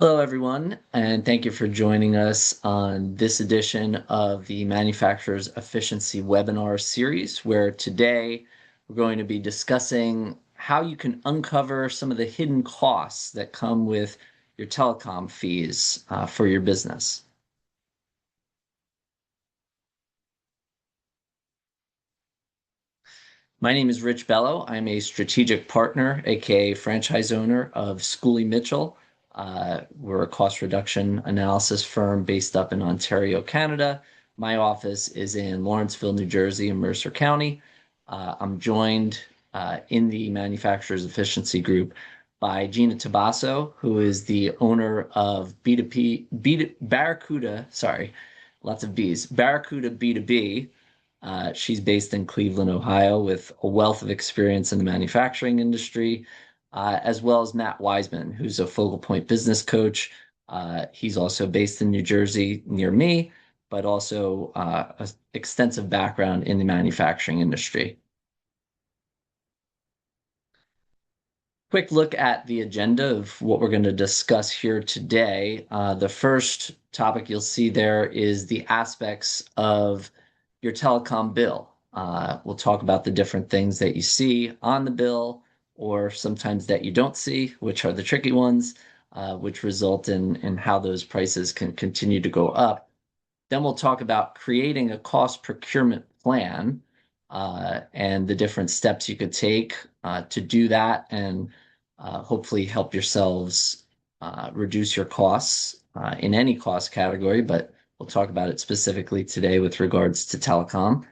Hello, everyone, and thank you for joining us on this edition of the Manufacturers Efficiency webinar series, where today we're going to be discussing how you can uncover some of the hidden costs that come with your telecom fees for your business. My name is Rich Bello. I'm a strategic partner, aka franchise owner of Schooley Mitchell. We're a cost reduction analysis firm based up in Ontario, Canada. My office is in Lawrenceville, New Jersey, in Mercer County. I'm joined in the Manufacturers Efficiency Group by Gina Tabasso, who is the owner of B2P, Barracuda, sorry, lots of B's, Barracuda B2B. She's based in Cleveland, Ohio, with a wealth of experience in the manufacturing industry, as well as Matt Wiseman, who's a focal point business coach. He's also based in New Jersey near me, but also an extensive background in the manufacturing industry. Quick look at the agenda of what we're going to discuss here today. The first topic you'll see there is the aspects of your telecom bill. We'll talk about the different things that you see on the bill or sometimes that you don't see, which are the tricky ones, which result in how those prices can continue to go up. Then we'll talk about creating a cost procurement plan and the different steps you could take to do that and hopefully help yourselves reduce your costs in any cost category, but we'll talk about it specifically today with regards to telecom.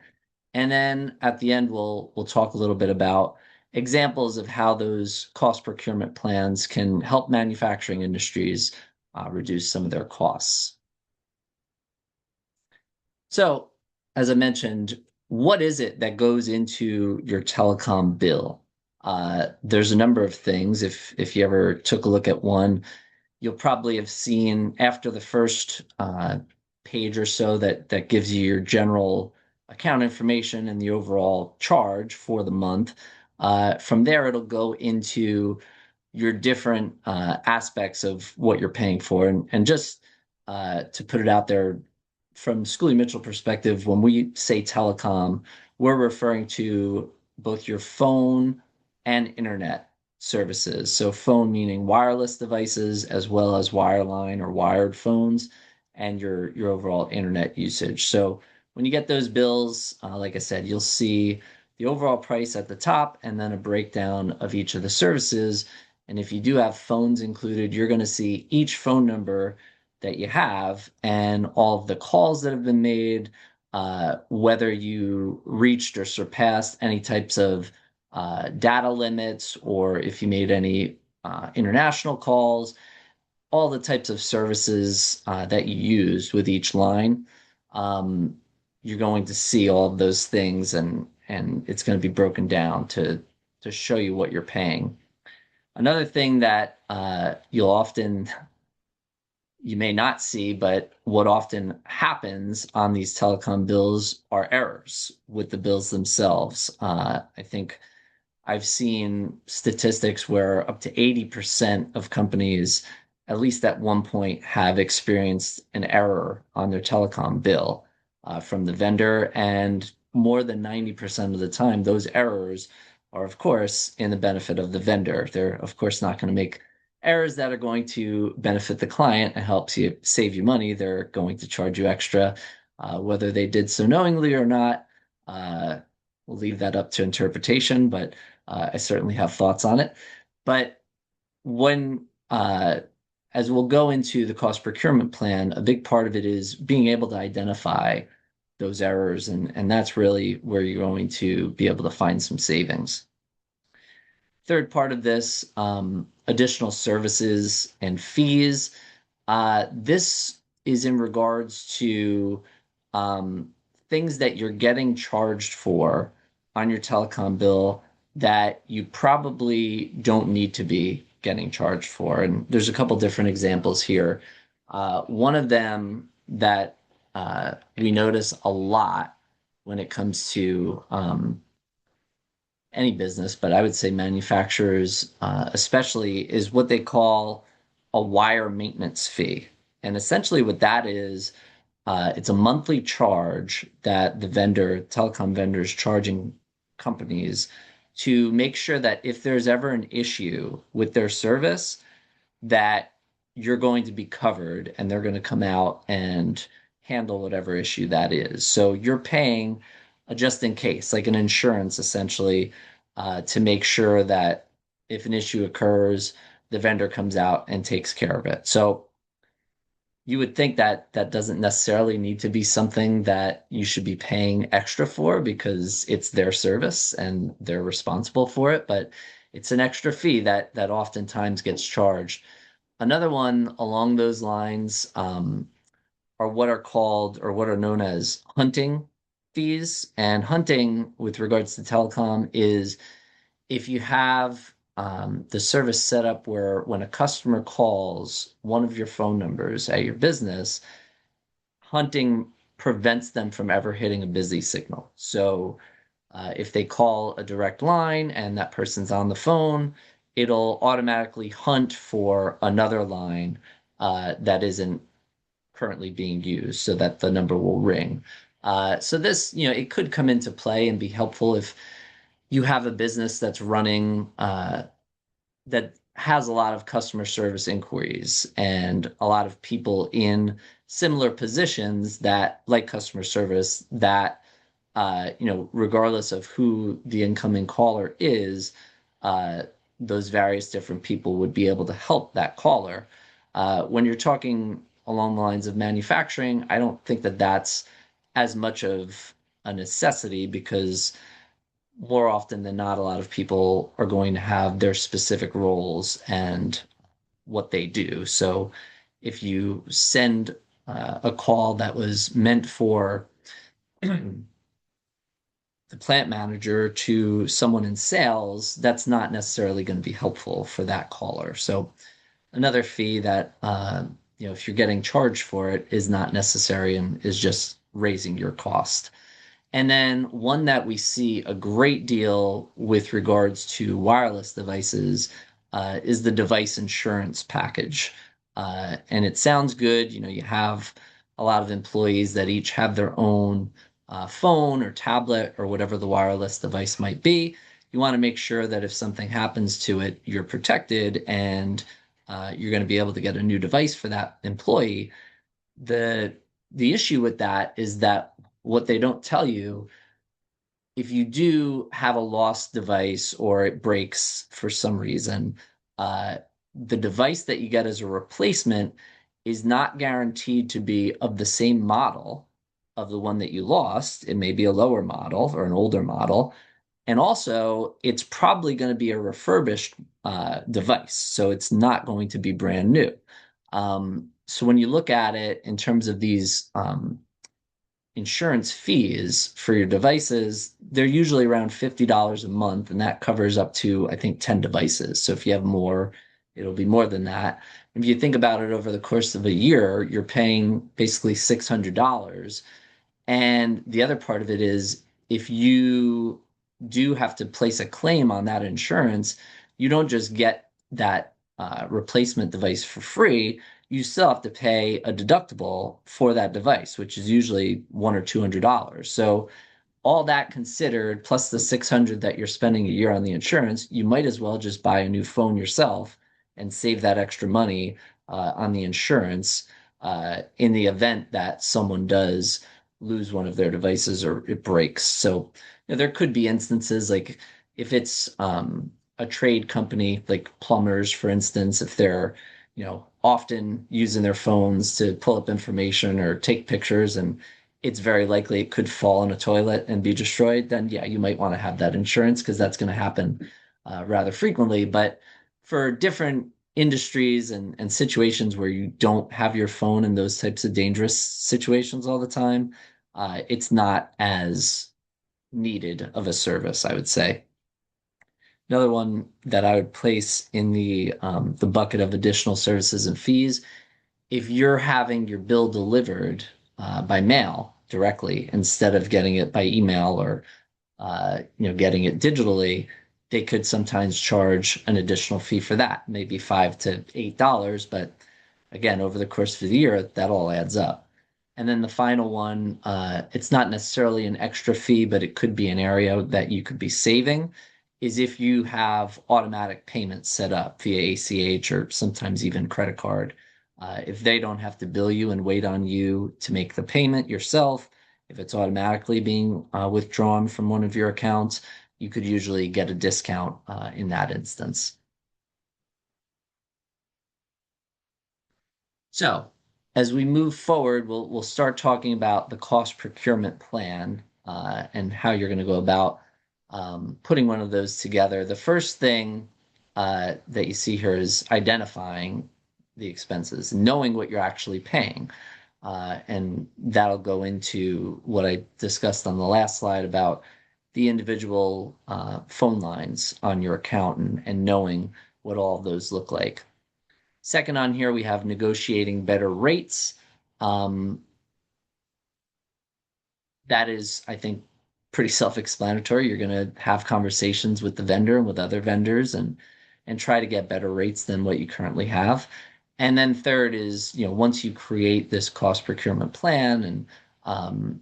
And then at the end, we'll talk a little bit about examples of how those cost procurement plans can help manufacturing industries reduce some of their costs. So, as I mentioned, what is it that goes into your telecom bill? There's a number of things. If you ever took a look at one, you'll probably have seen after the first page or so that gives you your general account information and the overall charge for the month. From there, it'll go into your different aspects of what you're paying for. And just to put it out there, from Schoolie Mitchell perspective, when we say telecom, we're referring to both your phone and internet services. So phone meaning wireless devices as well as wireline or wired phones and your overall internet usage. So when you get those bills, like I said, you'll see the overall price at the top and then a breakdown of each of the services. And if you do have phones included, you're going to see each phone number that you have and all of the calls that have been made, whether you reached or surpassed any types of data limits or if you made any international calls, all the types of services that you used with each line. Um, you're going to see all of those things and it's going to be broken down to show you what you're paying. Another thing that you may not see, but what often happens on these telecom bills are errors with the bills themselves. I think I've seen statistics where up to 80% of companies, at least at one point, have experienced an error on their telecom bill from the vendor. And more than 90% of the time, those errors are, of course, in the benefit of the vendor. They're, of course, not going to make errors that are going to benefit the client and helps you save you money. They're going to charge you extra, whether they did so knowingly or not. We'll leave that up to interpretation, but I certainly have thoughts on it. But when, as we'll go into the cost procurement plan, a big part of it is being able to identify those errors. And that's really where you're going to be able to find some savings. Third part of this, additional services and fees. This is in regards to things that you're getting charged for on your telecom bill that you probably don't need to be getting charged for. And there's a couple different examples here. One of them that we notice a lot when it comes to any business, but I would say manufacturers especially, is what they call a wire maintenance fee. And essentially, what that is, it's a monthly charge that the vendor, telecom vendors, charging companies to make sure that if there's ever an issue with their service, that you're going to be covered and they're going to come out and handle whatever issue that is. So you're paying a just in case, like an insurance essentially, to make sure that if an issue occurs, the vendor comes out and takes care of it. So you would think that that doesn't necessarily need to be something that you should be paying extra for because it's their service and they're responsible for it, but it's an extra fee that oftentimes gets charged. Another one along those lines are what are called or what are known as hunting fees. And hunting, with regards to telecom, is if you have the service set up where when a customer calls one of your phone numbers at your business, hunting prevents them from ever hitting a busy signal. So if they call a direct line and that person's on the phone, it'll automatically hunt for another line that isn't currently being used so that the number will ring. So this, it could come into play and be helpful if you have a business that's running that has a lot of customer service inquiries and a lot of people in similar positions that like customer service that regardless of who the incoming caller is, uh, those various different people would be able to help that caller. When you're talking along the lines of manufacturing, I don't think that that's as much of a necessity because more often than not, a lot of people are going to have their specific roles and what they do. So if you send a call that was meant for the plant manager to someone in sales, that's not necessarily going to be helpful for that caller. So another fee that if you're getting charged for it is not necessary and is just raising your cost. And then one that we see a great deal with regards to wireless devices is the device insurance package. And it sounds good. You have a lot of employees that each have their own phone or tablet or whatever the wireless device might be. You want to make sure that if something happens to it, you're protected and you're going to be able to get a new device for that employee. The issue with that is that what they don't tell you, if you do have a lost device or it breaks for some reason, uh, the device that you get as a replacement is not guaranteed to be of the same model of the one that you lost. It may be a lower model or an older model. And also, it's probably going to be a refurbished device. So it's not going to be brand new. So when you look at it in terms of these insurance fees for your devices, they're usually around $50 a month, and that covers up to, I think, 10 devices. So if you have more, it'll be more than that. If you think about it over the course of a year, you're paying basically $600. And the other part of it is if you do have to place a claim on that insurance, you don't just get that replacement device for free. You still have to pay a deductible for that device, which is usually $100 or $200. So all that considered, plus the 600 that you're spending a year on the insurance, you might as well just buy a new phone yourself and save that extra money on the insurance in the event that someone does lose one of their devices or it breaks. So there could be instances like if it's a trade company, like plumbers, for instance, if they're often using their phones to pull up information or take pictures and it's very likely it could fall in a toilet and be destroyed, then yeah, you might want to have that insurance because that's going to happen rather frequently. But for different industries and situations where you don't have your phone in those types of dangerous situations all the time, it's not as needed of a service, I would say. Another one that I would place in the bucket of additional services and fees, if you're having your bill delivered by mail directly instead of getting it by email or getting it digitally, they could sometimes charge an additional fee for that, maybe $5 to $8, but again, over the course of the year, that all adds up. And then the final one, it's not necessarily an extra fee, but it could be an area that you could be saving, is if you have automatic payments set up via ACH or sometimes even credit card. If they don't have to bill you and wait on you to make the payment yourself, if it's automatically being withdrawn from one of your accounts, you could usually get a discount in that instance. So, as we move forward, we'll start talking about the cost procurement plan and how you're going to go about putting one of those together. The first thing that you see here is identifying the expenses, knowing what you're actually paying. And that'll go into what I discussed on the last slide about the individual phone lines on your account and knowing what all of those look like. Second on here, we have negotiating better rates. Um, that is, I think, pretty self-explanatory. You're going to have conversations with the vendor and with other vendors and try to get better rates than what you currently have. And then third is, once you create this cost procurement plan and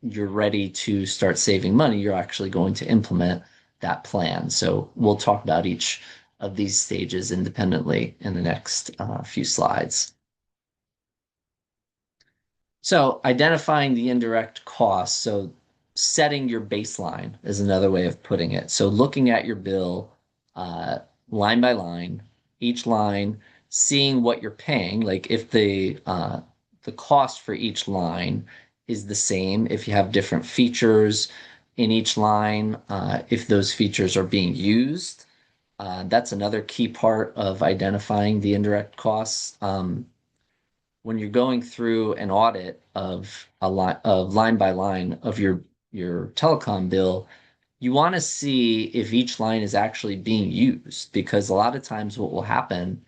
you're ready to start saving money, you're actually going to implement that plan. So we'll talk about each of these stages independently in the next few slides. So identifying the indirect costs. So setting your baseline is another way of putting it. So looking at your bill uh, line by line, each line, seeing what you're paying, like if the cost for each line is the same, if you have different features in each line, if those features are being used. That's another key part of identifying the indirect costs. When you're going through an audit of line by line of your telecom bill, you want to see if each line is actually being used, because a lot of times what will happen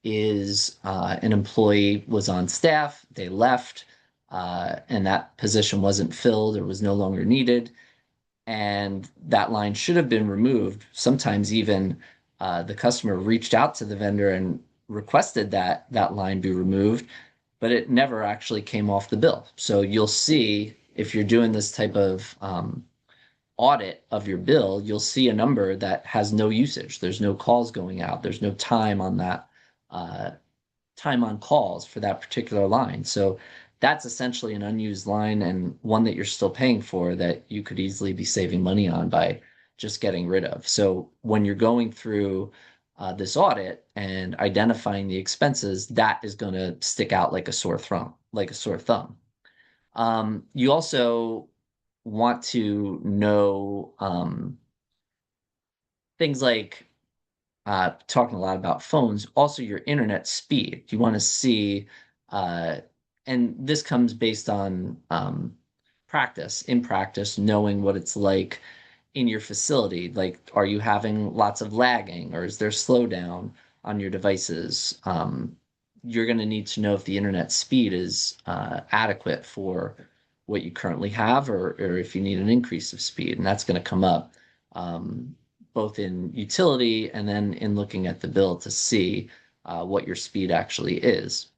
is an employee was on staff, they left, and that position wasn't filled or was no longer needed, and that line should have been removed. Sometimes even the customer reached out to the vendor and requested that that line be removed, but it never actually came off the bill. So you'll see if you're doing this type of audit of your bill, you'll see a number that has no usage. There's no calls going out. There's no time on that uh, time on calls for that particular line. So that's essentially an unused line and one that you're still paying for that you could easily be saving money on by just getting rid of. So when you're going through this audit and identifying the expenses, that is going to stick out like a sore thumb, like a sore thumb. You also want to know things like talking a lot about phones, also your internet speed. You want to see, uh, and this comes based on practice, in practice, knowing what it's like in your facility. Like, are you having lots of lagging or is there slowdown on your devices? You're going to need to know if the internet speed is adequate for what you currently have, or if you need an increase of speed, and that's going to come up. Um, Both in utility and then in looking at the bill to see what your speed actually is.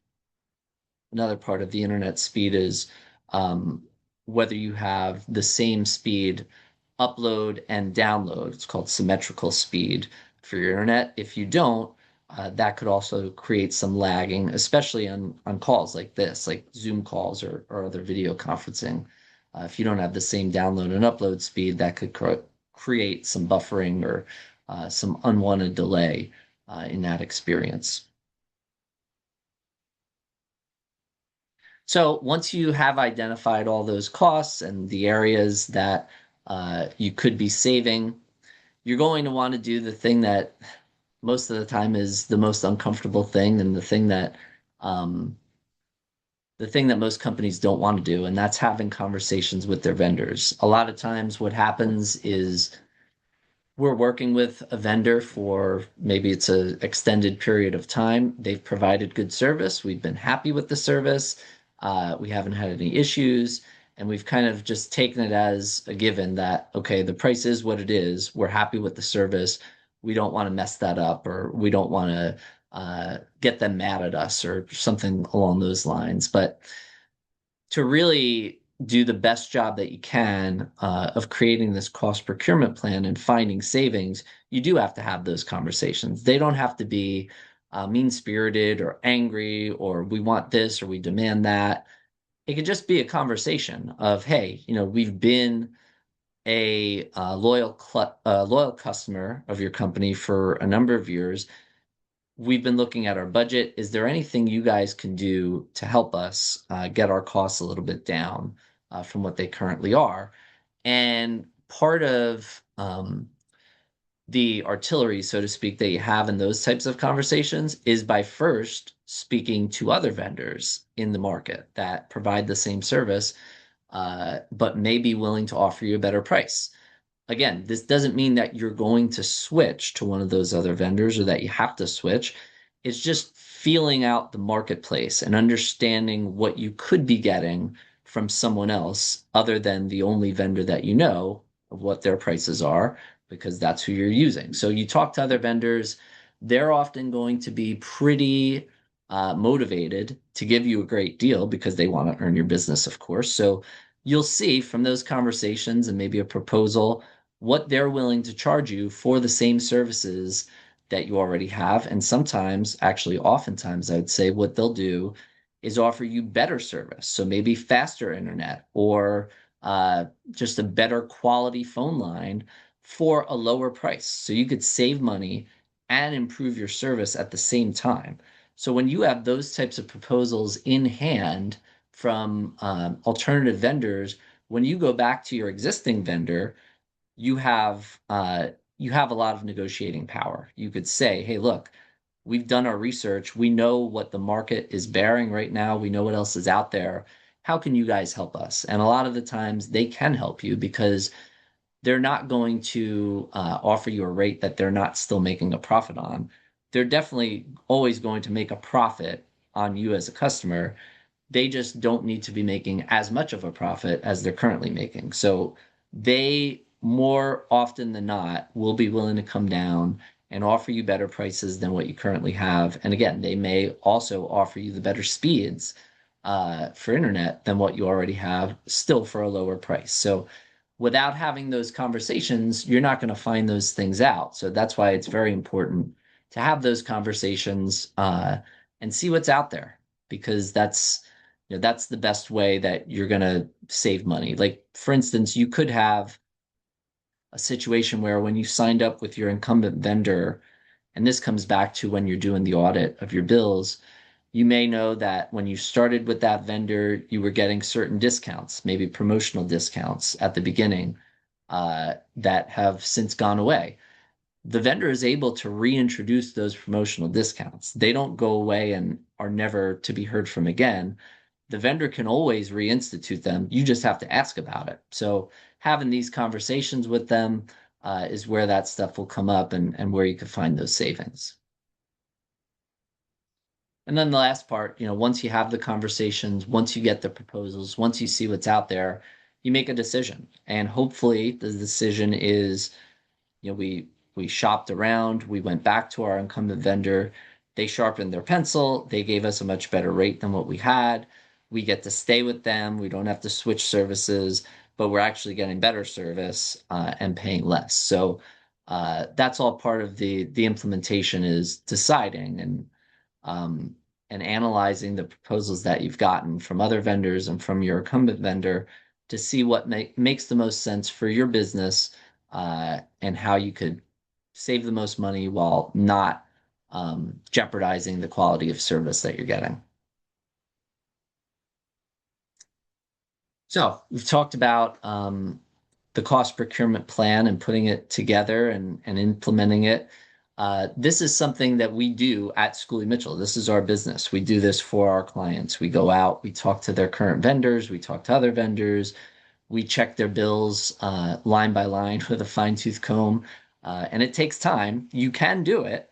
Another part of the internet speed is um, whether you have the same speed upload and download. It's called symmetrical speed for your internet. If you don't, that could also create some lagging, especially on calls like this, like Zoom calls or other video conferencing. If you don't have the same download and upload speed, that could create some buffering or some unwanted delay in that experience. So once you have identified all those costs and the areas that you could be saving, you're going to want to do the thing that most of the time is the most uncomfortable thing and um, the thing that most companies don't want to do, and that's having conversations with their vendors. A lot of times what happens is we're working with a vendor for maybe it's an extended period of time. They've provided good service. We've been happy with the service. We haven't had any issues. and we've kind of just taken it as a given that, okay, the price is what it is. We're happy with the service. We don't want to mess that up, or we don't want to get them mad at us or something along those lines. But to really do the best job that you can of creating this cost procurement plan and finding savings, you do have to have those conversations. They don't have to be mean spirited or angry or we want this or we demand that. It could just be a conversation of, hey, we've been a loyal customer of your company for a number of years. We've been looking at our budget. Is there anything you guys can do to help us get our costs a little bit down from what they currently are? And part of the artillery, so to speak, that you have in those types of conversations is by first speaking to other vendors in the market that provide the same service, but may be willing to offer you a better price. Again, this doesn't mean that you're going to switch to one of those other vendors or that you have to switch. It's just feeling out the marketplace and understanding what you could be getting from someone else other than the only vendor that you know of what their prices are, because that's who you're using. So you talk to other vendors, they're often going to be pretty motivated to give you a great deal because they want to earn your business, of course. So you'll see from those conversations and maybe a proposal what they're willing to charge you for the same services that you already have. And sometimes, actually, oftentimes, I would say what they'll do is offer you better service. So maybe faster internet or just a better quality phone line for a lower price. So you could save money and improve your service at the same time. So when you have those types of proposals in hand from alternative vendors, when you go back to your existing vendor, you have you have a lot of negotiating power. You could say, "Hey, look, we've done our research. We know what the market is bearing right now. We know what else is out there. How can you guys help us?" And a lot of the times they can help you because they're not going to offer you a rate that they're not still making a profit on. They're definitely always going to make a profit on you as a customer. They just don't need to be making as much of a profit as they're currently making. So they more often than not will be willing to come down and offer you better prices than what you currently have. And again, they may also offer you the better speeds for internet than what you already have, still for a lower price. So without having those conversations, you're not going to find those things out. So that's why it's very important to have those conversations and see what's out there, because that's the best way that you're going to save money. Like, for instance, you could have a situation where when you signed up with your incumbent vendor, and this comes back to when you're doing the audit of your bills, you may know that when you started with that vendor, you were getting certain discounts, maybe promotional discounts at the beginning that have since gone away. The vendor is able to reintroduce those promotional discounts. They don't go away and are never to be heard from again. The vendor can always reinstitute them. You just have to ask about it. So having these conversations with them is where that stuff will come up and where you can find those savings. And then the last part, once you have the conversations, once you get the proposals, once you see what's out there, you make a decision. And hopefully the decision is, we shopped around, we went back to our incumbent vendor, they sharpened their pencil, they gave us a much better rate than what we had. We get to stay with them, we don't have to switch services, but we're actually getting better service and paying less. So that's all part of the implementation is deciding um, and analyzing the proposals that you've gotten from other vendors and from your incumbent vendor to see what makes the most sense for your business and how you could save the most money while not jeopardizing the quality of service that you're getting. So we've talked about the cost procurement plan and putting it together and implementing it. This is something that we do at Schooley Mitchell. This is our business. We do this for our clients. We go out, we talk to their current vendors, we talk to other vendors, we check their bills line by line with a fine-tooth comb, and it takes time. You can do it,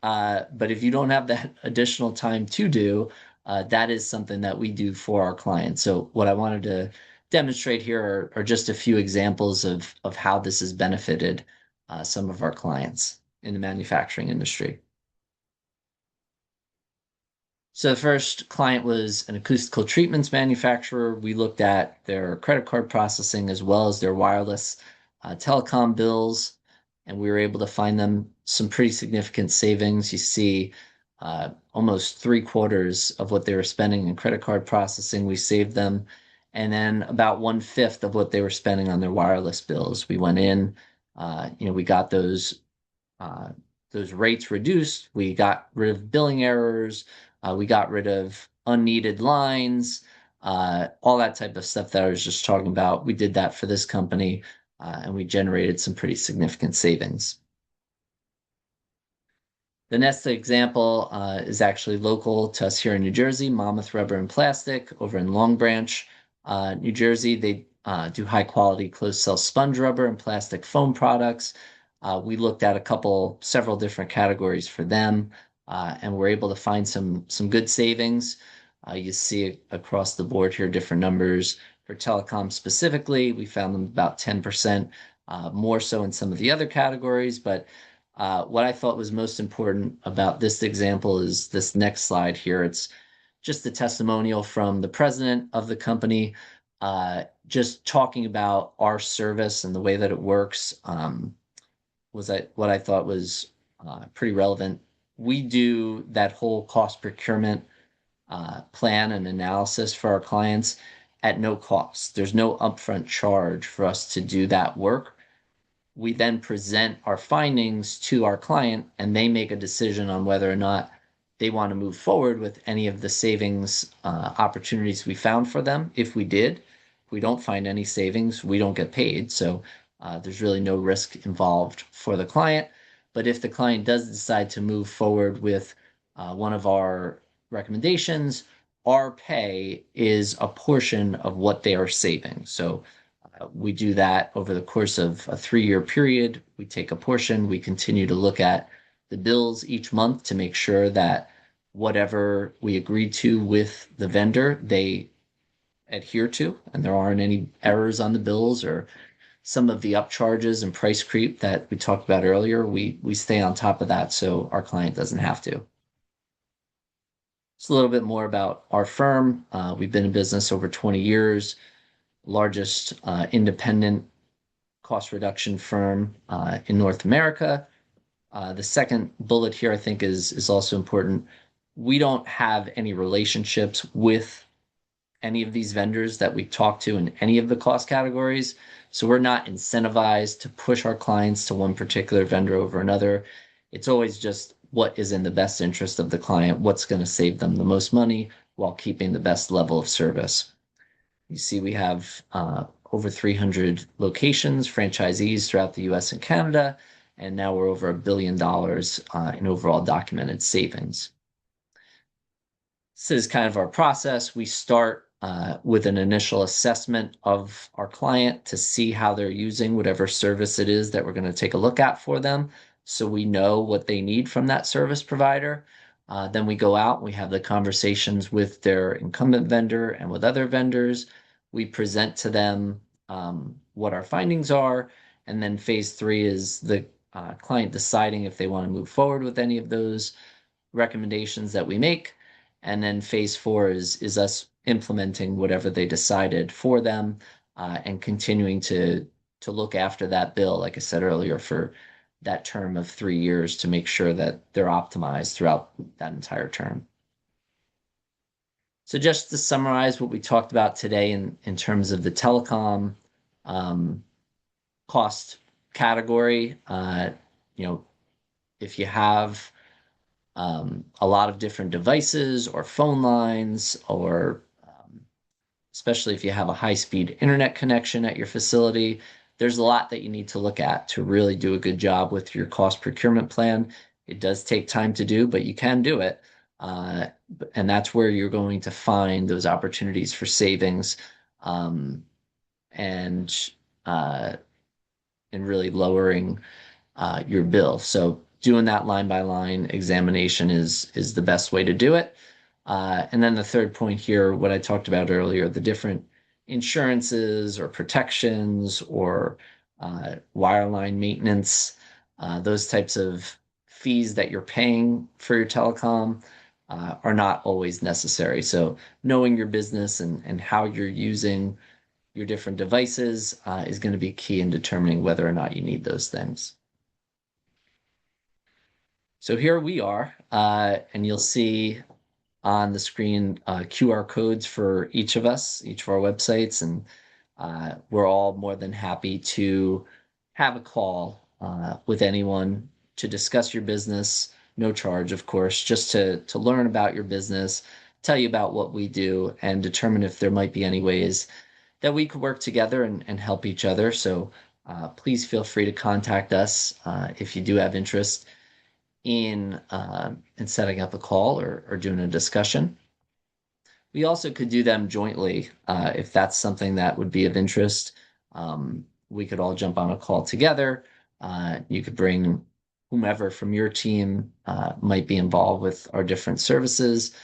but if you don't have that additional time to do, that is something that we do for our clients. So what I wanted to demonstrate here are just a few examples of how this has benefited some of our clients in the manufacturing industry. So the first client was an acoustical treatments manufacturer. We looked at their credit card processing as well as their wireless telecom bills, and we were able to find them some pretty significant savings. You see, almost three-quarters of what they were spending in credit card processing, we saved them, and then about one-fifth of what they were spending on their wireless bills. We went in, we got uh, those rates reduced. We got rid of billing errors. We got rid of unneeded lines, all that type of stuff that I was just talking about. We did that for this company, and we generated some pretty significant savings. The next example is actually local to us here in New Jersey, Monmouth Rubber and Plastic over in Long Branch, New Jersey. They do high quality closed cell sponge rubber and plastic foam products. We looked at several different categories for them, and we're able to find some good savings. You see across the board here different numbers. For telecom specifically, we found them about 10% more so in some of the other categories, but what I thought was most important about this example is this next slide here. It's just a testimonial from the president of the company, just talking about our service and the way that it works. What I thought was pretty relevant. We do that whole cost procurement plan and analysis for our clients at no cost. There's no upfront charge for us to do that work. We then present our findings to our client, and they make a decision on whether or not they want to move forward with any of the savings opportunities we found for them. If we don't find any savings, we don't get paid. So there's really no risk involved for the client. But if the client does decide to move forward with one of our recommendations, our pay is a portion of what they are saving. So we do that over the course of a 3-year period. We take a portion, we continue to look at the bills each month to make sure that whatever we agreed to with the vendor, they adhere to, and there aren't any errors on the bills or some of the upcharges and price creep that we talked about earlier. We stay on top of that so our client doesn't have to. It's a little bit more about our firm. We've been in business over 20 years, largest independent cost reduction firm in North America. The second bullet here, I think, is also important. We don't have any relationships with any of these vendors that we talk to in any of the cost categories. So we're not incentivized to push our clients to one particular vendor over another. It's always just what is in the best interest of the client, what's going to save them the most money while keeping the best level of service. You see, we have over 300 locations, franchisees throughout the US and Canada, and now we're over $1 billion in overall documented savings. This is kind of our process. We start with an initial assessment of our client to see how they're using whatever service it is that we're going to take a look at for them, so we know what they need from that service provider. Then we go out, we have the conversations with their incumbent vendor and with other vendors. We present to them what our findings are, and then phase 3 is the client deciding if they want to move forward with any of those recommendations that we make. And then phase 4 is us implementing whatever they decided for them, and continuing to look after that bill, like I said earlier, for that term of 3 years to make sure that they're optimized throughout that entire term. So just to summarize what we talked about today in terms of the telecom cost category, if you have a lot of different devices or phone lines, or especially if you have a high-speed internet connection at your facility, there's a lot that you need to look at to really do a good job with your cost procurement plan. It does take time to do, but you can do it. And that's where you're going to find those opportunities for savings, and really lowering your bill. So doing that line by line examination is the best way to do it. And then the third point here, what I talked about earlier, the different insurances or protections or wireline maintenance, those types of fees that you're paying for your telecom are not always necessary. So knowing your business and how you're using your different devices is going to be key in determining whether or not you need those things. So here we are, and you'll see on the screen QR codes for each of us, each of our websites, and we're all more than happy to have a call with anyone to discuss your business. No charge, of course, just to learn about your business, tell you about what we do, and determine if there might be any ways that we could work together and help each other. So please feel free to contact us if you do have interest in setting up a call or doing a discussion. We also could do them jointly if that's something that would be of interest. We could all jump on a call together. You could bring whomever from your team might be involved with our different services.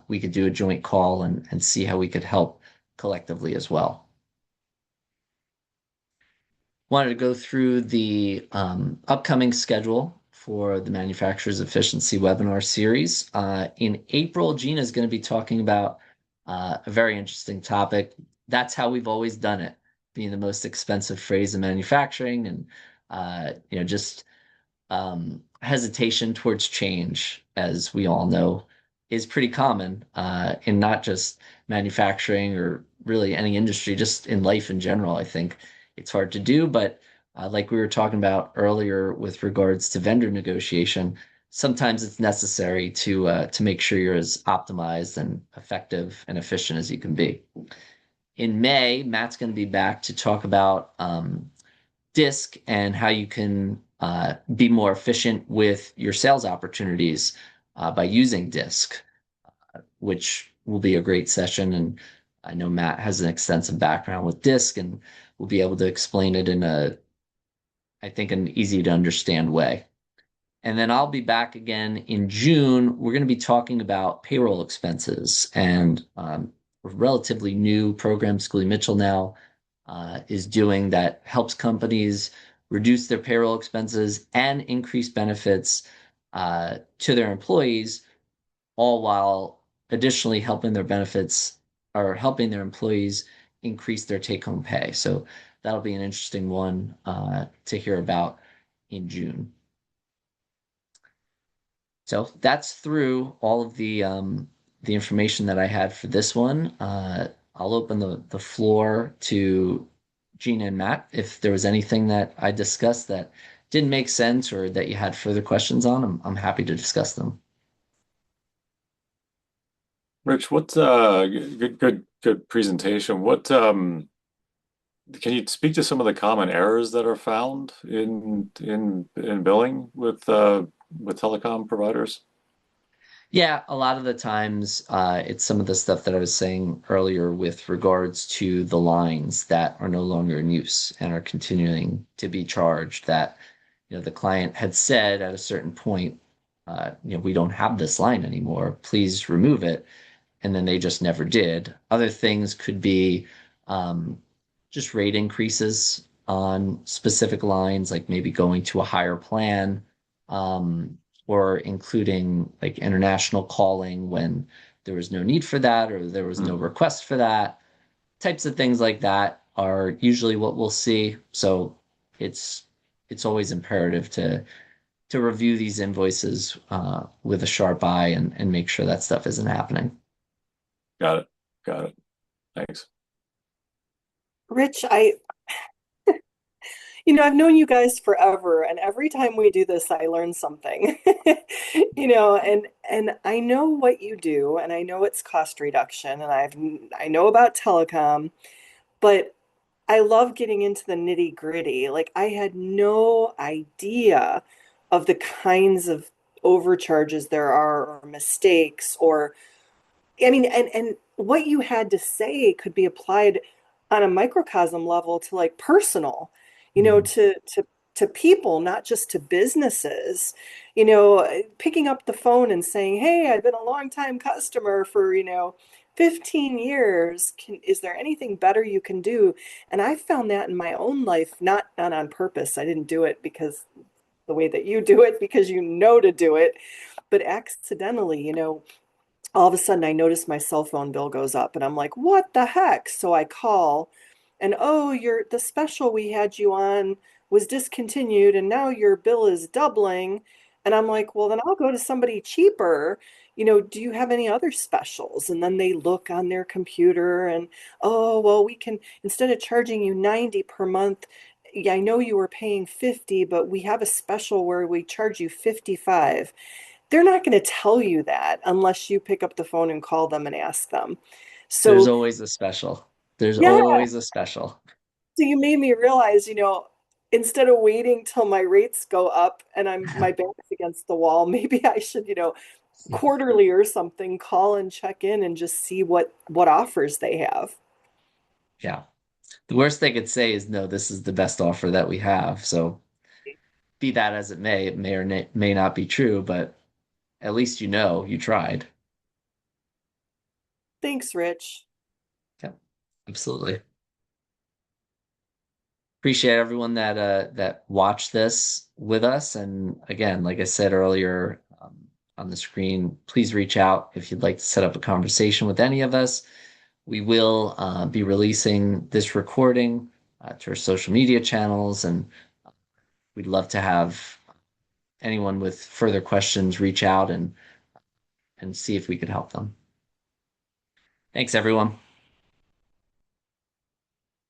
We could do a joint call and see how we could help collectively as well. Wanted to go through the upcoming schedule for the Manufacturer's Efficiency webinar series. In April, Gina is going to be talking about a very interesting topic. That's how we've always done it, being the most expensive phrase in manufacturing, and just hesitation towards change, as we all know, is pretty common in not just manufacturing or really any industry, just in life in general. I think it's hard to do, but like we were talking about earlier with regards to vendor negotiation, sometimes it's necessary to make sure you're as optimized and effective and efficient as you can be. In May, Matt's going to be back to talk about DISC and how you can be more efficient with your sales opportunities by using DISC, which will be a great session. And I know Matt has an extensive background with DISC and will be able to explain it in I think, an easy to understand way. And then I'll be back again in June. We're going to be talking about payroll expenses and a relatively new program Schoolie Mitchell now is doing that helps companies reduce their payroll expenses and increase benefits to their employees, all while additionally helping their benefits or helping their employees increase their take-home pay. So that'll be an interesting one to hear about in June. So that's through all of the information that I had for this one. I'll open the floor to Gina and Matt if there was anything that I discussed that didn't make sense or that you had further questions on. I'm happy to discuss them. Rich, what good presentation. What can you speak to some of the common errors that are found in billing with telecom providers? Yeah, a lot of the times it's some of the stuff that I was saying earlier with regards to the lines that are no longer in use and are continuing to be charged that, the client had said at a certain point, we don't have this line anymore. Please remove it. And then they just never did. Other things could be um, just rate increases on specific lines, like maybe going to a higher plan, um, or including like international calling when there was no need for that or there was no Hmm, request for that. Types of things like that are usually what we'll see. So it's it's always imperative to review these invoices with a sharp eye and make sure that stuff isn't happening. got it. Got it. Thanks. Rich, I've known you guys forever, and every time we do this, I learn something. And I know what you do, and I know it's cost reduction, and I know about telecom, but I love getting into the nitty-gritty. Like I had no idea of the kinds of overcharges there are or mistakes or I mean, and what you had to say could be applied on a microcosm level to like personal, Mhm. to people, not just to businesses. Picking up the phone and saying, "Hey, I've been a long time customer for, 15 years, is there anything better you can do? And I found that in my own life, not on purpose. I didn't do it because the way that you do it, because you know to do it, but accidentally, all of a sudden I notice my cell phone bill goes up and I'm like, what the heck? So I call and oh, the special we had you on was discontinued and now your bill is doubling. And I'm like, well, then I'll go to somebody cheaper. Do you have any other specials? And then they look on their computer and, oh, well, we can, instead of charging you 90 per month, yeah, I know you were paying 50, but we have a special where we charge you 55. They're not going to tell you that unless you pick up the phone and call them and ask them. There's So, always a special. There's yeah, always a special. so you made me realize, instead of waiting till my rates go up and my back's against the wall, maybe I should, quarterly or something call and check in and just see what offers they have. Yeah. The worst they could say is, no, this is the best offer that we have. So be that as it may or may not be true, but at least you know you tried. Thanks, Rich. Yeah, absolutely. Appreciate everyone that watched this with us. And again, like I said earlier, on the screen, please reach out if you'd like to set up a conversation with any of us. We will be releasing this recording to our social media channels, and we'd love to have anyone with further questions reach out and see if we could help them. Thanks, everyone.